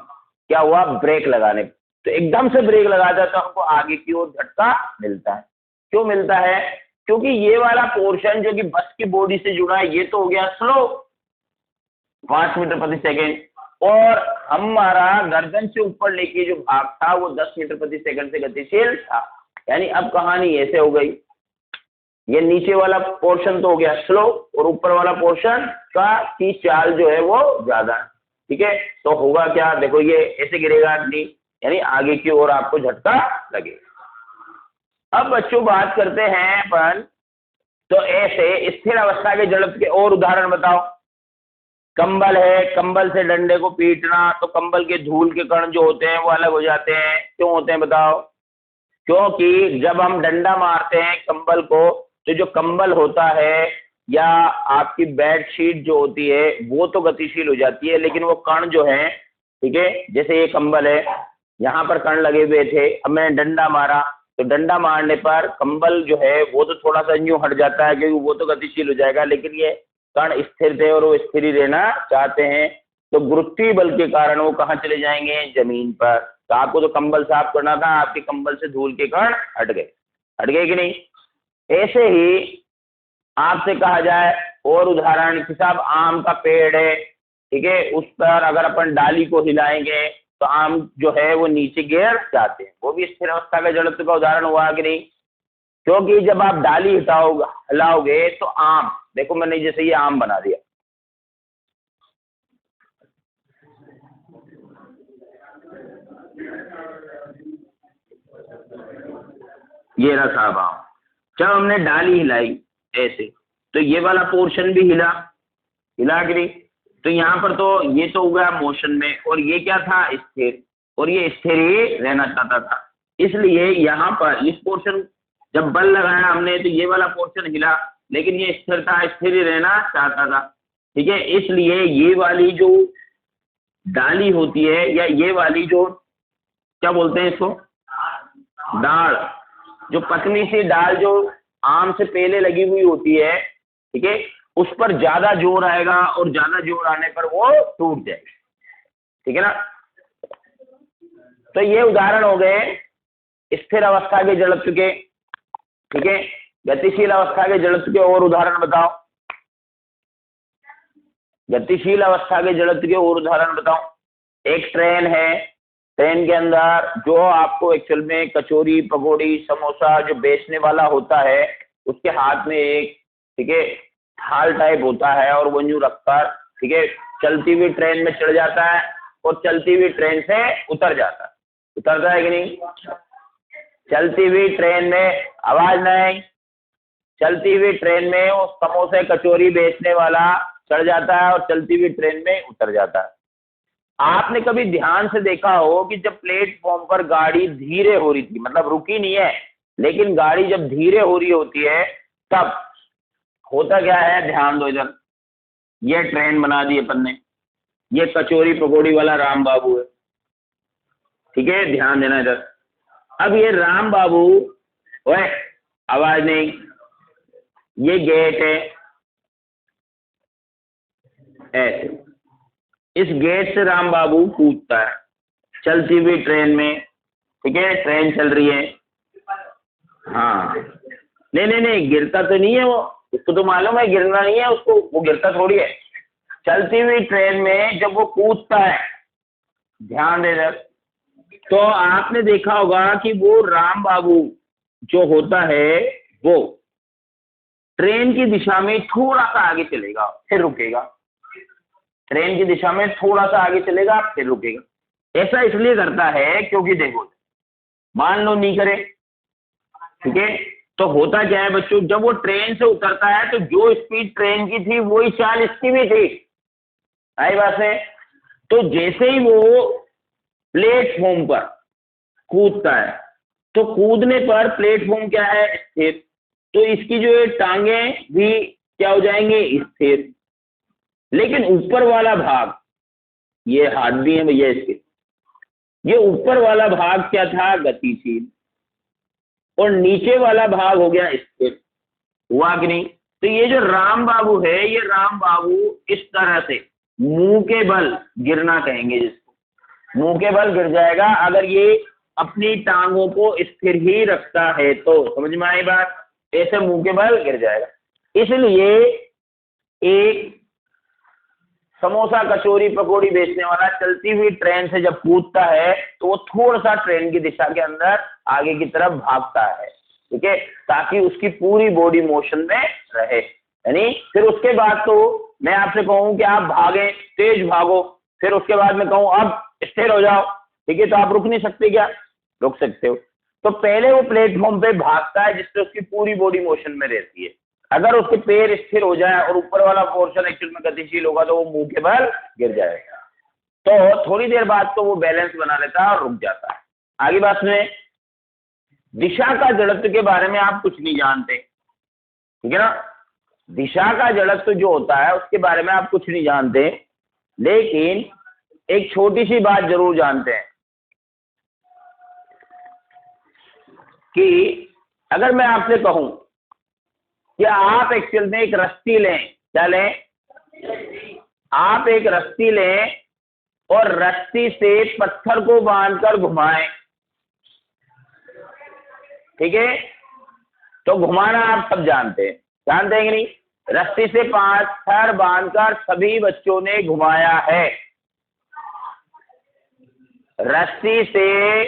क्या हुआ? ब्रेक लगाने। तो एकदम से ब्रेक लगाता है तो हमको आगे की ओर झटका मिलता है। क्यों मिलता है? क्योंकि ये वाला पोर्शन जो कि बस की बॉडी से जुड़ा है ये तो हो गया स्लो, 5 मीटर प्रति सेकंड, और हमारा गर्दन से ऊपर लेके जो भाग था वो 10 मीटर प्रति सेकंड से गतिशील था। यानी अब कहानी ऐसे हो गई, ये नीचे वाला पोर्शन तो हो गया स्लो और ऊपर वाला पोर्शन की चाल जो है वो ज्यादा है, ठीक है। तो होगा क्या? देखो ये ऐसे गिरेगा नहीं, यानी आगे की ओर आपको झटका लगेगा। अब बच्चों बात करते हैं अपन, तो ऐसे स्थिर अवस्था के जड़त्व के और उदाहरण बताओ। कंबल है, कंबल से डंडे को पीटना, तो कंबल के धूल के कण जो होते हैं वो अलग हो जाते हैं। क्यों होते हैं बताओ? क्योंकि जब हम डंडा मारते हैं कंबल को तो जो कंबल होता है या आपकी बेडशीट जो होती है वो तो गतिशील हो जाती है, लेकिन वो कण जो है, ठीक है, जैसे ये कंबल है, यहाँ पर कण लगे हुए थे, अब मैंने डंडा मारा तो डंडा मारने पर कंबल जो है वो तो थोड़ा सा यूं हट जाता है क्योंकि वो तो गतिशील हो जाएगा, लेकिन ये कण स्थिर थे और वो स्थिर ही रहना चाहते हैं। तो गुरुत्वीय बल के कारण वो कहाँ चले जाएंगे? जमीन पर। तो आपको तो कंबल साफ करना था, आपके कंबल से धूल के कण हट गए। हट गए कि नहीं? ऐसे ही आपसे कहा जाए और उदाहरण कि साहब आम का पेड़ है, ठीक है, उस पर अगर अपन डाली को हिलाएंगे तो आम जो है वो नीचे गिर जाते हैं, वो भी स्थिर अवस्था का जड़त्व का उदाहरण हुआ कि नहीं? क्योंकि जब आप डाली हिलाओगे तो आम, देखो मैंने जैसे ये आम बना दिया, ये रहा साहब आम। जब हमने डाली हिलाई ऐसे तो ये वाला पोर्शन भी हिला कि नहीं? तो यहाँ पर तो ये तो हो गया मोशन में, और ये क्या था? स्थिर, और ये स्थिर ही रहना चाहता था। इसलिए यहाँ पर इस पोर्शन जब बल लगाया हमने तो ये वाला पोर्शन हिला, लेकिन ये स्थिर था, स्थिर ही रहना चाहता था, ठीक है। इसलिए ये वाली जो डाली होती है या ये वाली जो क्या बोलते हैं इसको, डाल, जो पतली सी डाल जो आम से पहले लगी हुई होती है, ठीक है, उस पर ज्यादा जोर आएगा और ज्यादा जोर आने पर वो टूट जाएगी, ठीक है ना। तो ये उदाहरण हो गए स्थिर अवस्था के जड़त्व के, ठीक है। गतिशील अवस्था के जड़त्व के और उदाहरण बताओ। गतिशील अवस्था के जड़त्व के और उदाहरण बताओ। एक ट्रेन है, ट्रेन के अंदर जो आपको एक्चुअल में कचौरी पकौड़ी समोसा जो बेचने वाला होता है उसके हाथ में एक, ठीक है, थाल टाइप होता है, और वो यूं रखकर, ठीक है, चलती हुई ट्रेन में चढ़ जाता है और चलती हुई ट्रेन से उतर जाता है। उतरता है कि नहीं? चलती हुई ट्रेन में, आवाज नहीं, चलती हुई ट्रेन में वो समोसे कचौरी बेचने वाला चढ़ जाता है और चलती हुई ट्रेन में उतर जाता है। आपने कभी ध्यान से देखा हो कि जब प्लेटफॉर्म पर गाड़ी धीरे हो रही थी, मतलब रुकी नहीं है, लेकिन गाड़ी जब धीरे हो रही होती है तब होता क्या है, ध्यान दो इधर, ये ट्रेन बना दी अपन ने, ये कचौरी पकौड़ी वाला राम बाबू है, ठीक है, ध्यान देना इधर। अब ये राम बाबू, ओए आवाज नहीं, ये गेट है, ऐसे इस गेट से राम बाबू कूदता है चलती हुई ट्रेन में, ठीक है, ट्रेन चल रही है, हाँ, नहीं नहीं नहीं, गिरता तो नहीं है वो, उसको तो मालूम है गिरना नहीं है उसको, वो गिरता थोड़ी है। चलती हुई ट्रेन में जब वो कूदता है, ध्यान दे रहे, तो आपने देखा होगा कि वो राम बाबू जो होता है वो ट्रेन की दिशा में थोड़ा सा आगे चलेगा फिर रुकेगा, ट्रेन की दिशा में थोड़ा सा आगे चलेगा फिर रुकेगा। ऐसा इसलिए करता है क्योंकि देखो, मान लो नहीं करे, ठीक है, तो होता क्या है बच्चों, जब वो ट्रेन से उतरता है तो जो स्पीड ट्रेन की थी वही चाल इसकी भी थी, आई बात है। तो जैसे ही वो प्लेटफॉर्म पर कूदता है तो कूदने पर प्लेटफॉर्म क्या है, स्थिर, तो इसकी जो है टांगे भी क्या हो जाएंगे, स्थिर, लेकिन ऊपर वाला भाग, ये हाथ भी है भैया इसके, ये ऊपर वाला भाग क्या था, गतिशील, और नीचे वाला भाग हो गया स्थिर, हुआ कि नहीं। तो ये जो राम बाबू है, ये राम बाबू इस तरह से मुंह के बल गिरना कहेंगे जिसको, मुंह के बल गिर जाएगा अगर ये अपनी टांगों को स्थिर ही रखता है, तो समझ में आई बात, ऐसे मुंह के बल गिर जाएगा। इसलिए एक समोसा कचौरी पकौड़ी बेचने वाला चलती हुई ट्रेन से जब कूदता है तो वो थोड़ा सा ट्रेन की दिशा के अंदर आगे की तरफ भागता है, ठीक है, ताकि उसकी पूरी बॉडी मोशन में रहे। यानी फिर उसके बाद तो मैं आपसे कहूं कि आप भागें, तेज भागो, फिर उसके बाद मैं कहूं अब स्थिर हो जाओ, ठीक है, तो आप रुक नहीं सकते क्या, रुक सकते हो। तो पहले वो प्लेटफॉर्म पे भागता है जिससे उसकी पूरी बॉडी मोशन में रहती है, अगर उसके पैर स्थिर हो जाए और ऊपर वाला पोर्शन एक्चुअल में गतिशील होगा तो वो मुंह के बल गिर जाएगा, तो थोड़ी देर बाद तो वो बैलेंस बना लेता है और रुक जाता है। आगे बात में, दिशा का जड़त्व के बारे में आप कुछ नहीं जानते, ठीक है ना, दिशा का जड़त्व जो होता है उसके बारे में आप कुछ नहीं जानते, लेकिन एक छोटी सी बात जरूर जानते हैं कि अगर मैं आपसे कहूं कि आप एक्चुअल में एक रस्सी लें, क्या लें, आप एक रस्सी लें और रस्सी से पत्थर को बांधकर घुमाएं, ठीक है, तो घुमाना आप सब जानते हैं, जानते हैं कि नहीं, रस्सी से पत्थर बांधकर सभी बच्चों ने घुमाया है, रस्सी से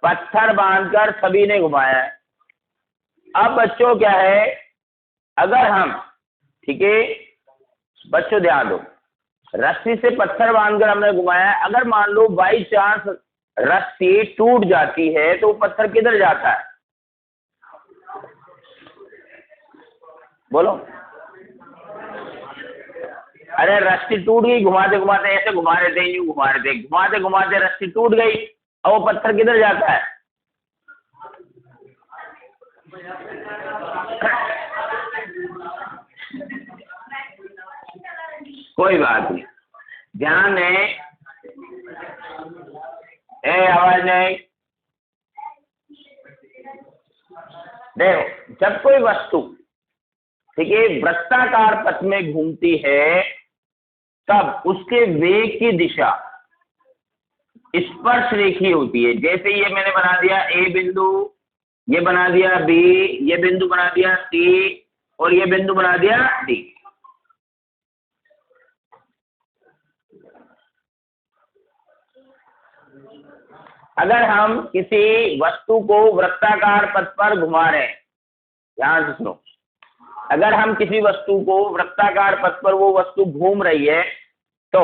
पत्थर बांधकर सभी ने घुमाया है। अब बच्चों क्या है, अगर हम, ठीक है बच्चों ध्यान दो, रस्सी से पत्थर बांधकर हमने घुमाया है, अगर मान लो बाई चांस रस्सी टूट जाती है तो पत्थर किधर जाता है, बोलो, अरे रस्सी टूट गई, घुमाते घुमाते ऐसे घुमा रहे थे, यूं घुमा रहे थे, घुमाते घुमाते रस्सी टूट गई, और वो पत्थर किधर जाता है, कोई बात नहीं, ध्यान है, आवाज नहीं, देखो जब कोई वस्तु, ठीक है, वृत्ताकार पथ में घूमती है तब उसके वेग की दिशा स्पर्श रेखीय होती है। जैसे ये मैंने बना दिया ए बिंदु, ये बना दिया बी, ये बिंदु बना दिया सी, और ये बिंदु बना दिया डी। अगर हम किसी वस्तु को वृत्ताकार पथ पर घुमा रहे हैं, ध्यान से सुनो, अगर हम किसी वस्तु को वृत्ताकार पथ पर वो वस्तु घूम रही है तो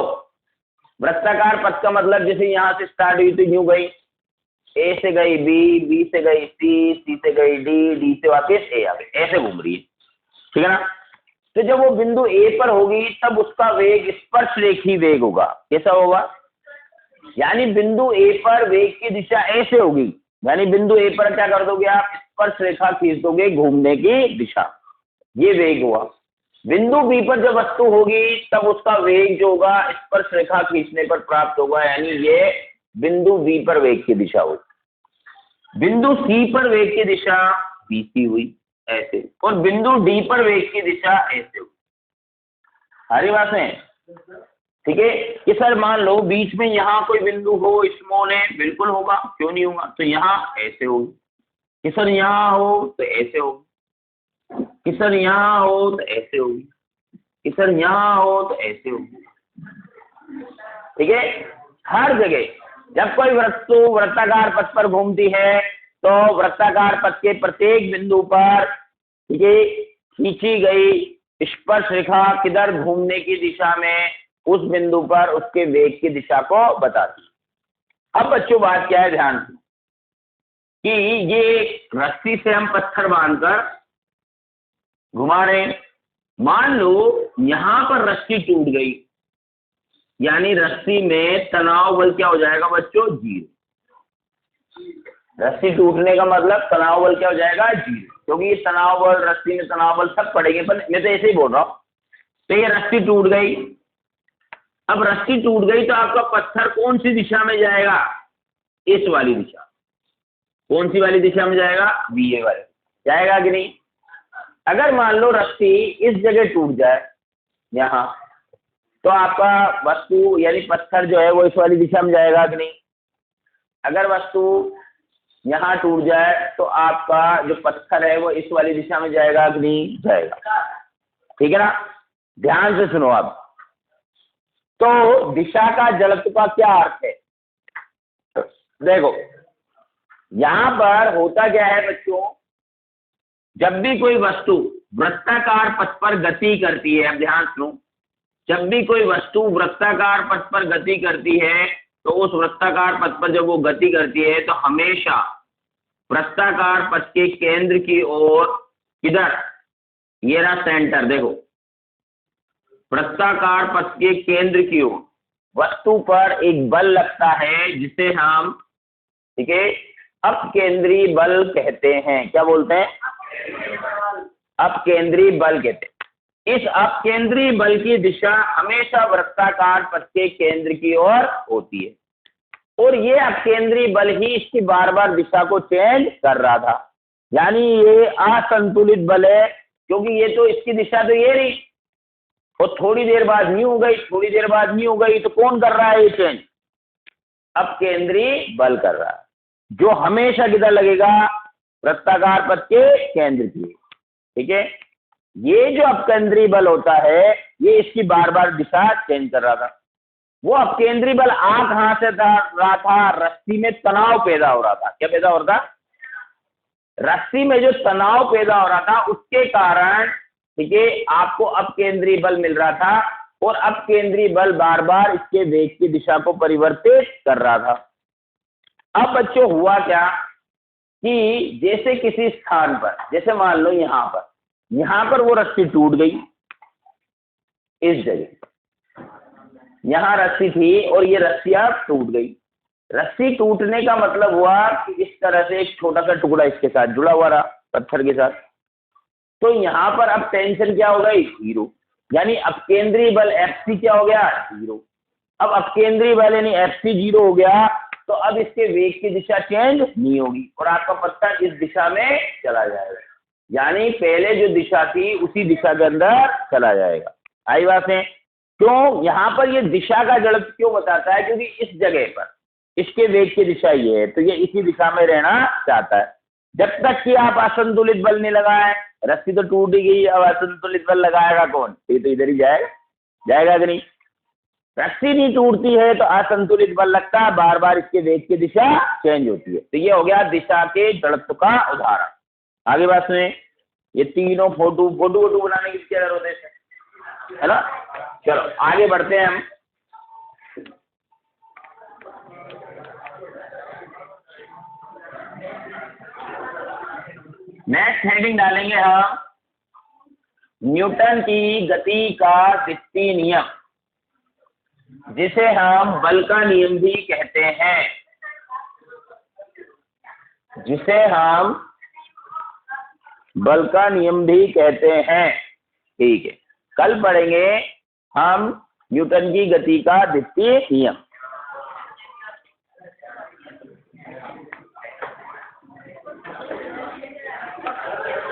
वृत्ताकार पथ का मतलब जैसे यहां से स्टार्ट हुई तो यूं गई, ए से गई बी, बी से गई सी, सी से गई डी, डी से वापस ए आ गई, ऐसे घूम रही है, ठीक है ना। तो जब वो बिंदु ए पर होगी तब उसका वेग स्पर्श रेखी वेग होगा। कैसा होगा? यानी बिंदु ए पर वेग की दिशा ऐसे होगी, यानी बिंदु ए पर क्या कर दोगे आप? स्पर्श रेखा खींच दोगे घूमने की दिशा, ये वेग हुआ। बिंदु बी पर जब वस्तु होगी तब उसका वेग जो होगा स्पर्श रेखा खींचने पर प्राप्त होगा, यानी ये बिंदु बी पर वेग की दिशा हुई। बिंदु सी पर वेग की दिशा बीसी हुई ऐसे, और बिंदु डी पर वेग की दिशा ऐसे हुई। सारी बातें ठीक है कि सर मान लो बीच में यहाँ कोई बिंदु हो स्मॉल है, बिल्कुल होगा, क्यों नहीं होगा। तो यहाँ ऐसे होगी कि सर यहाँ हो तो ऐसे होगी, कि सर यहाँ हो तो ऐसे होगी, कि सर यहाँ हो तो ऐसे होगी, ठीक है। हर जगह जब कोई वस्तु वृत्ताकार पथ पर घूमती है तो वृत्ताकार पथ के प्रत्येक बिंदु पर, ठीक है, खींची गई स्पर्श रेखा किधर घूमने की दिशा में, उस बिंदु पर उसके वेग की दिशा को बताती है। अब बच्चों बात क्या है, ध्यान से कि ये रस्सी से हम पत्थर बांधकर घुमा रहे हैं। मान लो यहां पर रस्सी टूट गई, यानी रस्सी में तनाव बल क्या हो जाएगा बच्चों? जीरो। रस्सी टूटने का मतलब तनाव बल क्या हो जाएगा? जीरो, क्योंकि ये तनाव बल, रस्सी में तनाव बल सब पड़ेंगे, पर मैं तो ऐसे ही बोल रहा हूं। तो ये रस्सी टूट गई, अब रस्सी टूट गई तो आपका पत्थर कौन सी दिशा में जाएगा? इस वाली दिशा। कौन सी वाली दिशा में जाएगा? बीए वाली। जाएगा कि नहीं? अगर मान लो रस्सी इस जगह टूट जाए यहां, तो आपका वस्तु यानी पत्थर जो है वो इस वाली दिशा में जाएगा कि नहीं? अगर वस्तु यहां टूट जाए तो आपका जो पत्थर है वो इस वाली दिशा में जाएगा कि नहीं? जाएगा, ठीक है ना। ध्यान से सुनो आप। तो दिशा का जड़त्व का क्या अर्थ है? देखो यहां पर होता क्या है बच्चों, जब भी कोई वस्तु वृत्ताकार पथ पर गति करती है, अब ध्यान सुनो, जब भी कोई वस्तु वृत्ताकार पथ पर गति करती है तो उस वृत्ताकार पथ पर जब वो गति करती है तो हमेशा वृत्ताकार पथ के केंद्र की ओर, किधर? ये रहा सेंटर, देखो वृत्ताकार पथ के केंद्र की ओर वस्तु पर एक बल लगता है जिसे हम, ठीक है, अपकेंद्री बल कहते हैं। क्या बोलते हैं? अपकेंद्री बल कहते हैं। इस अपकेंद्री बल की दिशा हमेशा वृत्ताकार पथ के केंद्र की ओर होती है, और ये अपकेंद्री बल ही इसकी बार बार दिशा को चेंज कर रहा था, यानी ये असंतुलित बल है, क्योंकि ये तो इसकी दिशा तो ये रही, और थोड़ी देर बाद नहीं हो गई, थोड़ी देर बाद नहीं हो गई, तो कौन कर रहा है ये चेंज? अपकेंद्री बल कर रहा है, जो हमेशा किधर लगेगा? वृत्ताकार पथ के केंद्र की, ठीक है। ये जो अपकेंद्री बल होता है ये इसकी बार बार दिशा चेंज कर रहा था। वो अपकेंद्री बल आ कहां से रहा था? रस्सी में तनाव पैदा हो रहा था। क्या पैदा हो रहा था? रस्सी में जो तनाव पैदा हो रहा था उसके कारण, ठीक है, आपको अपकेंद्री बल मिल रहा था, और अपकेंद्री बल बार बार इसके वेग की दिशा को परिवर्तित कर रहा था। अब बच्चों हुआ क्या कि जैसे किसी स्थान पर, जैसे मान लो यहां पर वो रस्सी टूट गई, इस जगह यहां रस्सी थी और ये रस्सी अब टूट गई। रस्सी टूटने का मतलब हुआ कि इस तरह से एक छोटा सा टुकड़ा इसके साथ जुड़ा हुआ रहा, पत्थर के साथ। तो यहां पर अब टेंशन क्या हो गई? जीरो, यानी अपकेंद्री बल एफसी क्या हो गया? जीरो। अब अपकेंद्री बल यानी एफसी जीरो हो गया, तो अब इसके वेग की दिशा चेंज नहीं होगी और आपका पत्थर इस दिशा में चला जाएगा, यानी पहले जो दिशा थी उसी दिशा के अंदर चला जाएगा। आई बात है? क्यों? यहां पर ये दिशा का जड़त्व क्यों बताता है? क्योंकि इस जगह पर इसके वेग की दिशा ये है, तो ये इसी दिशा में रहना चाहता है। जब तक कि आप असंतुलित बल नहीं लगाए, रस्सी तो टूट ही गई, अब असंतुलित बल लगाएगा कौन? ये तो इधर ही जाएगा, जाएगा कि नहीं? रस्सी नहीं टूटती है तो असंतुलित बल लगता है, बार बार इसके वेग की दिशा चेंज होती है। तो ये हो गया दिशा के जड़त्व का उदाहरण। आगे बात सुने, ये तीनों फोटो बनाने की क्या जरूरत है ना। चलो आगे बढ़ते हैं हम। नेक्स्ट हेडिंग डालेंगे हम न्यूटन की गति का द्वितीय नियम, जिसे हम बल का नियम भी कहते हैं, जिसे हम बल का नियम भी कहते हैं। ठीक है, कल पढ़ेंगे हम न्यूटन की गति का द्वितीय नियम।